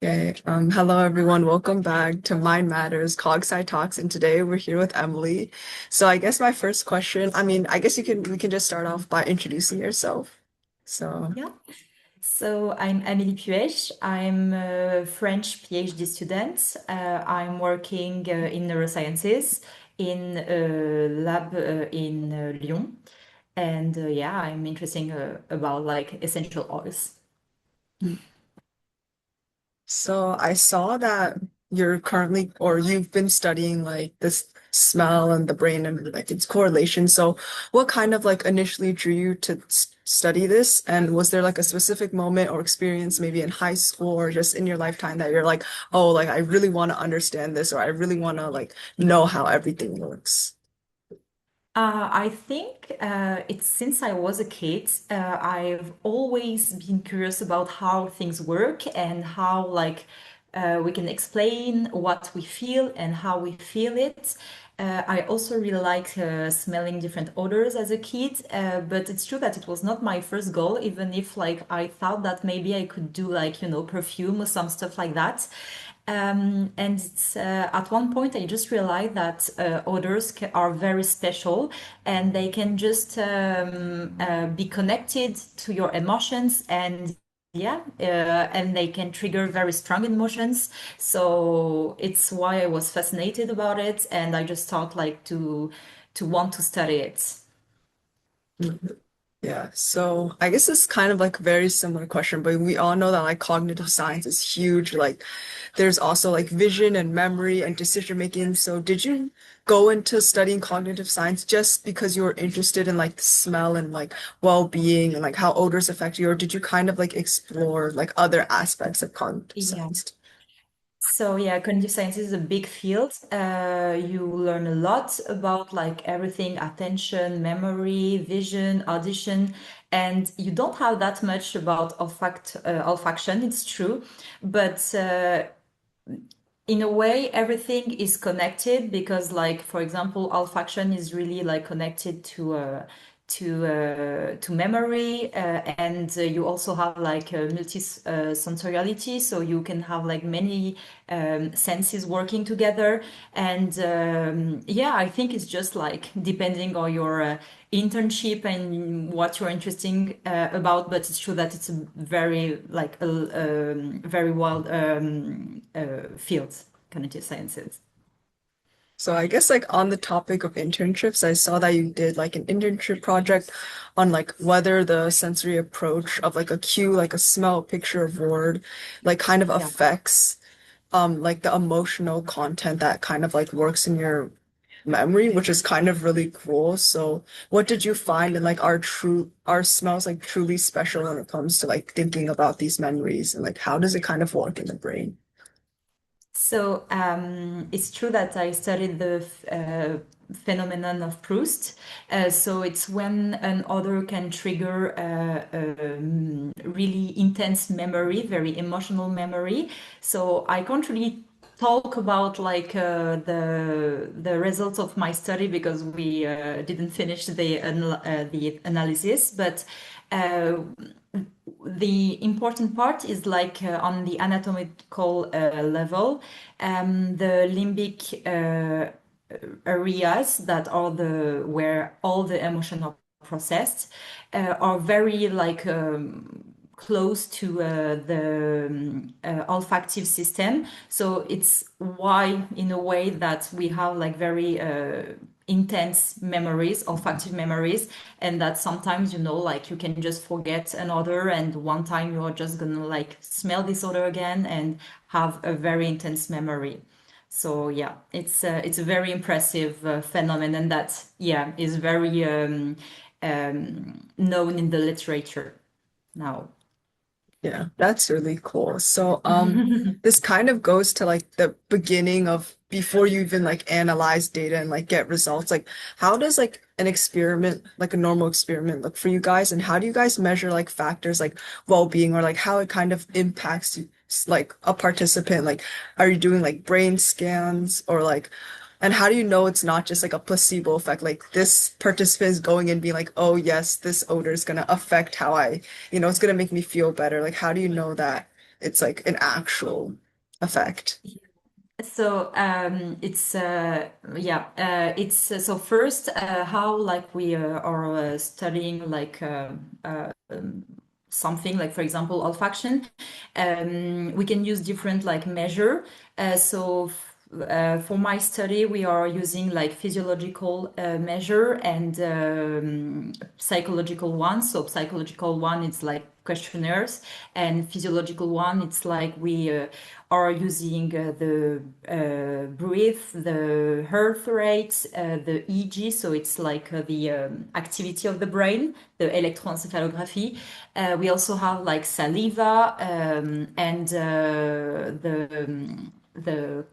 Okay, hello everyone. Welcome back to Mind Matters Cogsci Talks, and today we're here with Emily. So I guess my first question, I guess we can just start off by introducing yourself. So Yeah. So I'm Amélie Puech. I'm a French PhD student. I'm working in neurosciences in a lab in Lyon. And yeah, I'm interested about like essential oils. so I saw that you're currently or you've been studying like this smell and the brain and like its correlation. So what kind of like initially drew you to study this? And was there like a specific moment or experience maybe in high school or just in your lifetime that you're like, oh, like I really want to understand this or I really want to like know how everything works? I think it's since I was a kid, I've always been curious about how things work and how we can explain what we feel and how we feel it. I also really like smelling different odors as a kid, but it's true that it was not my first goal, even if like I thought that maybe I could do like, perfume or some stuff like that. And it's, at one point, I just realized that are very special and they can just be connected to your emotions and and they can trigger very strong emotions. So it's why I was fascinated about it, and I just thought like to want to study it. Yeah, so I guess it's kind of like a very similar question, but we all know that like cognitive science is huge. Like there's also like vision and memory and decision making. So did you go into studying cognitive science just because you were interested in like the smell and like well-being and like how odors affect you, or did you kind of like explore like other aspects of cognitive Yeah. science? So yeah, cognitive science is a big field. You learn a lot about like everything, attention, memory, vision, audition, and you don't have that much about olfaction, it's true. But in a way, everything is connected because like, for example, olfaction is really like connected to memory, and you also have like multi sensoriality, so you can have like many senses working together. And yeah, I think it's just like depending on your internship and what you're interested about, but it's true that it's a very like very wild field, cognitive sciences. So I guess like on the topic of internships, I saw that you did like an internship project on like whether the sensory approach of like a cue, like a smell, picture, of word, like kind of Yeah. affects like the emotional content that kind of like works in your memory, which is kind of really cool. So what did you find in like our smells like truly special when it comes to like thinking about these memories and like how does it kind of work in the brain? So it's true that I studied the phenomenon of Proust. So it's when an odor can trigger really intense memory, very emotional memory. So I can't really talk about like the results of my study because we didn't finish the analysis, but. Uh, the important part is like on the anatomical level, the limbic areas that are the where all the emotions are processed are very like close to the olfactive system. So it's why, in a way, that we have like very intense memories, olfactive memories, and that sometimes, like you can just forget an odor, and one time you're just gonna like smell this odor again and have a very intense memory. So yeah, it's a very impressive phenomenon that is very known in the literature now. Yeah, that's really cool. So, this kind of goes to like the beginning of before you even like analyze data and like get results. Like, how does like an experiment, like a normal experiment, look for you guys? And how do you guys measure like factors like well-being or like how it kind of impacts you, like a participant? Like, are you doing like brain scans or like and how do you know it's not just like a placebo effect? Like this participant is going and being like, oh yes, this odor is gonna affect how I, it's gonna make me feel better. Like how do you know that it's like an actual effect? So it's yeah it's so first how like we are studying like something like for example olfaction. We can use different like measure. For my study, we are using like physiological measure and psychological one. So psychological one, it's like questionnaires, and physiological one, it's like we are using the breath, the heart rate, the EEG. So it's like the activity of the brain, the electroencephalography. We also have like saliva and the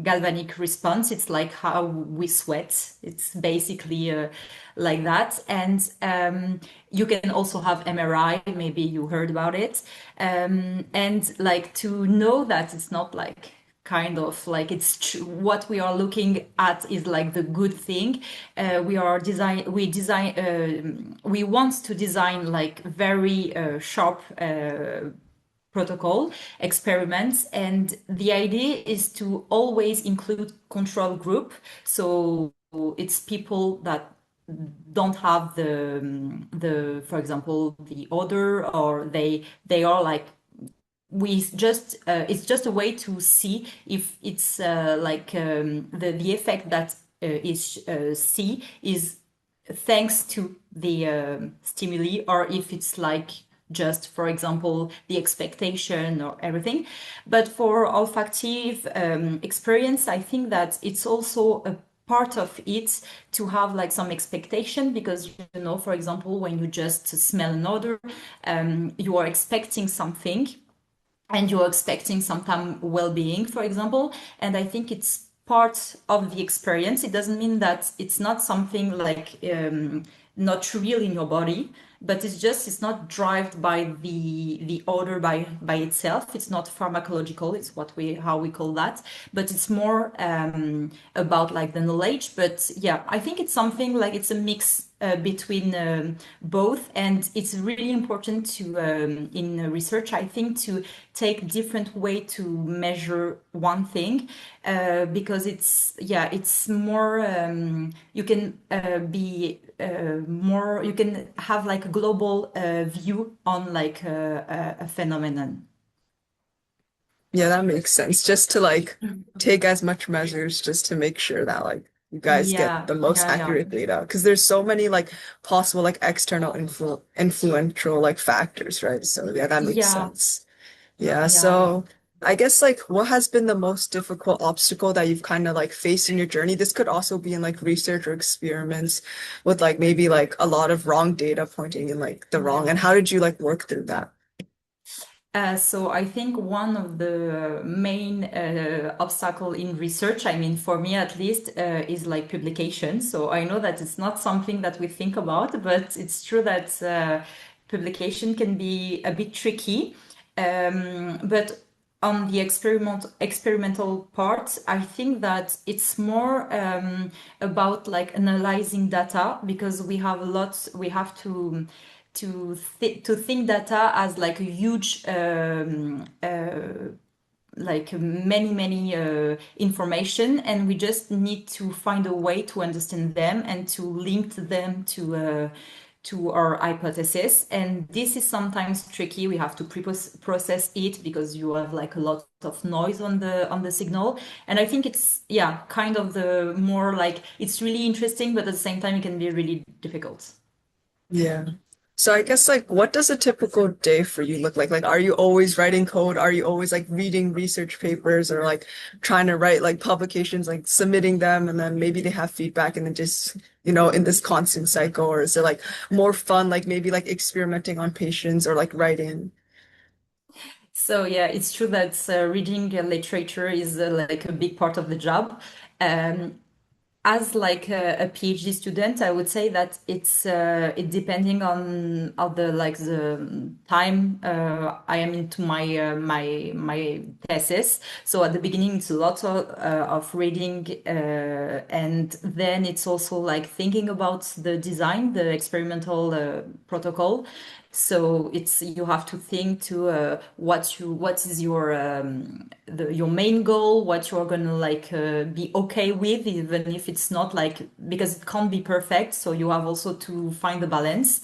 galvanic response. It's like how we sweat. It's basically like that. And you can also have MRI. Maybe you heard about it. And like to know that it's not like kind of like what we are looking at is like the good thing. We want to design like very sharp protocol experiments, and the idea is to always include control group. So it's people that don't have the for example the odor, or they are like we just it's just a way to see if it's the effect that is see is thanks to the stimuli, or if it's like just for example the expectation or everything. But for olfactive experience, I think that it's also a part of it to have like some expectation, because you know, for example, when you just smell an odor, you are expecting something, and you're expecting some well-being, for example. And I think it's part of the experience. It doesn't mean that it's not something like not real in your body, but it's not driven by the odor by itself. It's not pharmacological. It's what we how we call that, but it's more about like the knowledge. But yeah, I think it's something like it's a mix between both, and it's really important to in research, I think, to take different way to measure one thing, because it's more you can be more you can have like a global view on like a phenomenon. Yeah, that makes sense. Just to like take as much measures just to make sure that like you guys get Yeah, the most yeah. accurate data. Because there's so many like possible like external influential like factors, right? So yeah, that makes Yeah, sense. Yeah, yeah. so I guess like what has been the most difficult obstacle that you've kind of like faced in your journey? This could also be in like research or experiments with like maybe like a lot of wrong data pointing in like the wrong. Yeah. And how did you like work through that? So I think one of the main obstacle in research, I mean, for me at least, is like publication. So I know that it's not something that we think about, but it's true that publication can be a bit tricky. But on the experimental part, I think that it's more about like analyzing data, because we have to think data as like a huge like many information, and we just need to find a way to understand them and to link them to our hypothesis. And this is sometimes tricky. We have to process it, because you have like a lot of noise on the signal. And I think it's kind of the more like it's really interesting, but at the same time it can be really difficult. Yeah. So I guess like what does a typical day for you look like? Like are you always writing code? Are you always like reading research papers or like trying to write like publications, like submitting them and then maybe they have feedback and then just, in this constant cycle? Or is it like more fun, like maybe like experimenting on patients or like writing? So yeah, it's true that reading literature is like a big part of the job. Um, as like a PhD student, I would say that it depending on the like the time I am into my thesis. So at the beginning, it's a lot of reading, and then it's also like thinking about the design, the experimental protocol. So it's you have to think to what is your your main goal, what you're gonna like be okay with, even if it's not like because it can't be perfect. So you have also to find the balance.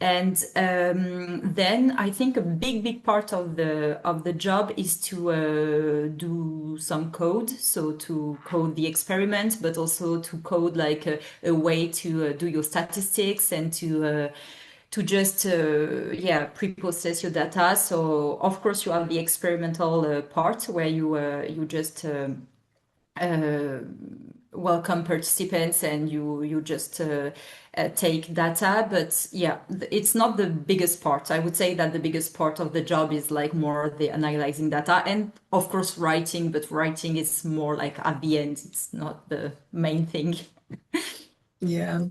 And then I think a big part of the job is to do some code, so to code the experiment, but also to code like a way to do your statistics and to just yeah pre-process your data. So of course you have the experimental part where you just uh, welcome participants and you just take data. But yeah, it's not the biggest part. I would say that the biggest part of the job is like more the analyzing data and of course writing, but writing is more like at the end. It's not the main thing. Yeah.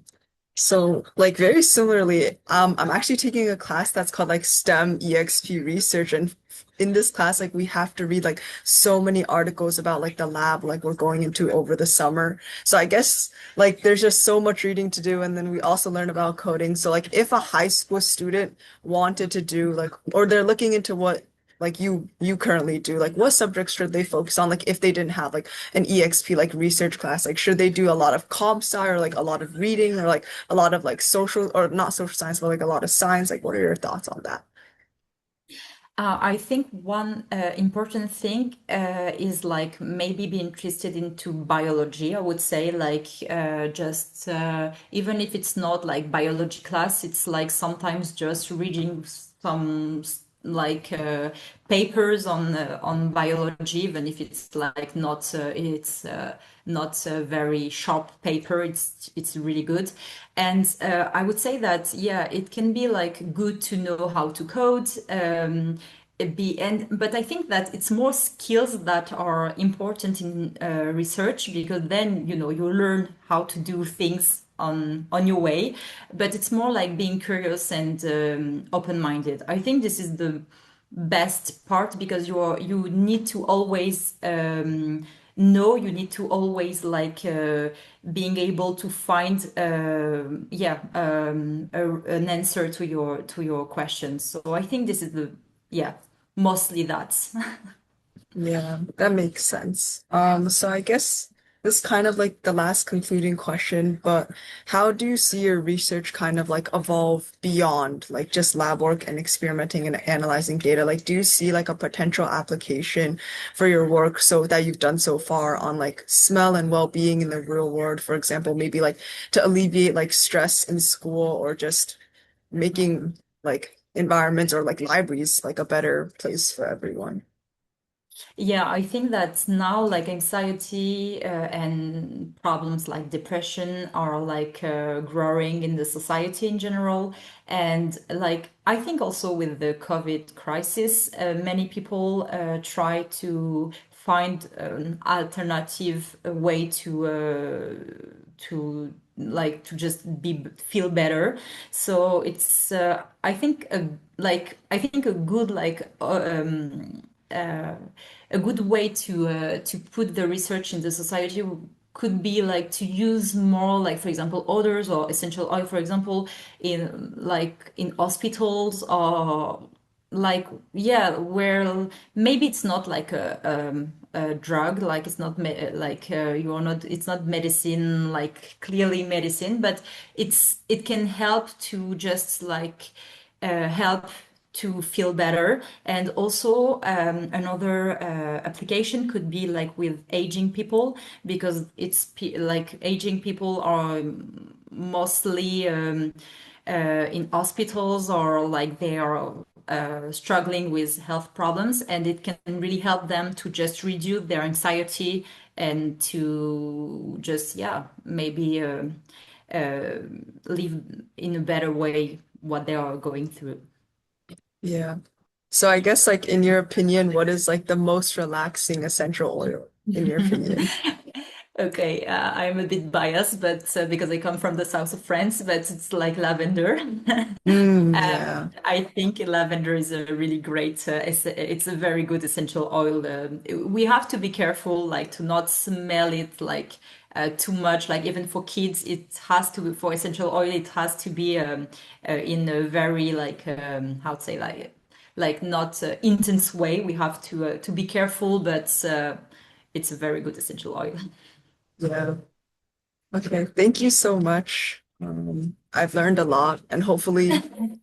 So, like very similarly, I'm actually taking a class that's called like STEM EXP research, and in this class, like we have to read like so many articles about like the lab, like we're going into over the summer. So I guess like there's just so much reading to do, and then we also learn about coding. So like if a high school student wanted to do like, or they're looking into what like you currently do, like what subjects should they focus on? Like if they didn't have like an EXP like research class, like should they do a lot of comp sci or like a lot of reading or like a lot of like social or not social science, but like a lot of science. Like, what are your thoughts on that? I think one important thing is like maybe be interested into biology. I would say like just even if it's not like biology class, it's like sometimes just reading some like papers on biology, even if it's like not it's not a very sharp paper. It's really good, and I would say that yeah, it can be like good to know how to code. Be and but I think that it's more skills that are important in research because then you know you learn how to do things on your way, but it's more like being curious and open-minded. I think this is the best part because you need to always know, you need to always like being able to find an answer to your questions. So I think this is the yeah mostly that. Yeah, that makes sense. So I guess this is kind of like the last concluding question, but how do you see your research kind of like evolve beyond like just lab work and experimenting and analyzing data? Like, do you see like a potential application for your work so that you've done so far on like smell and well-being in the real world, for example, maybe like to alleviate like stress in school or just making like environments or like libraries like a better place for everyone? Yeah, I think that now like anxiety and problems like depression are like growing in the society in general. And like I think also with the COVID crisis, many people try to find an alternative way to like to just be feel better. So it's I think I think a good uh, a good way to put the research in the society could be like to use more like for example odors or essential oil for example in like in hospitals or like yeah where maybe it's not like a drug like it's not like you're not it's not medicine like clearly medicine but it can help to just like help to feel better. And also another application could be like with aging people because like aging people are mostly in hospitals or like they are struggling with health problems and it can really help them to just reduce their anxiety and to just yeah maybe uh, live in a better way what they are going through. Yeah. So I guess like in your opinion, what is like the most relaxing essential oil in your opinion? Okay, I'm a bit biased, but because I come from the south of France, but it's like lavender. Yeah. I think lavender is a really great, it's a very good essential oil. We have to be careful, like to not smell it like too much. Like even for kids, it has to be for essential oil. It has to be in a very like how to say like not intense way. We have to be careful, but it's a very good essential oil. Yeah. Okay. Thank you so much. I've learned a lot, and hopefully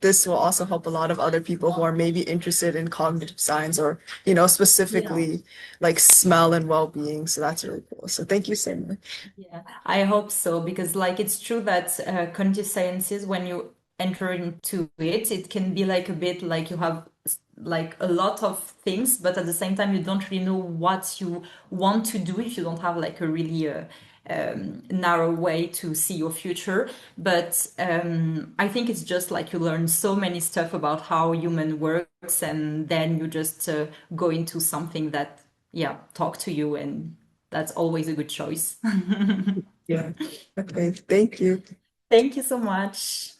this will also help a lot of other people who are maybe interested in cognitive science or, Yeah. specifically like smell and well-being. So that's really cool. So thank you so much. Yeah, I hope so because like it's true that cognitive sciences when you enter into it, it can be like a bit like you have like a lot of things, but at the same time you don't really know what you want to do if you don't have like a really narrow way to see your future. But I think it's just like you learn so many stuff about how human works, and then you just go into something that yeah talk to you, and that's always a good choice. Yeah. Okay. Thank you. Thank you so much.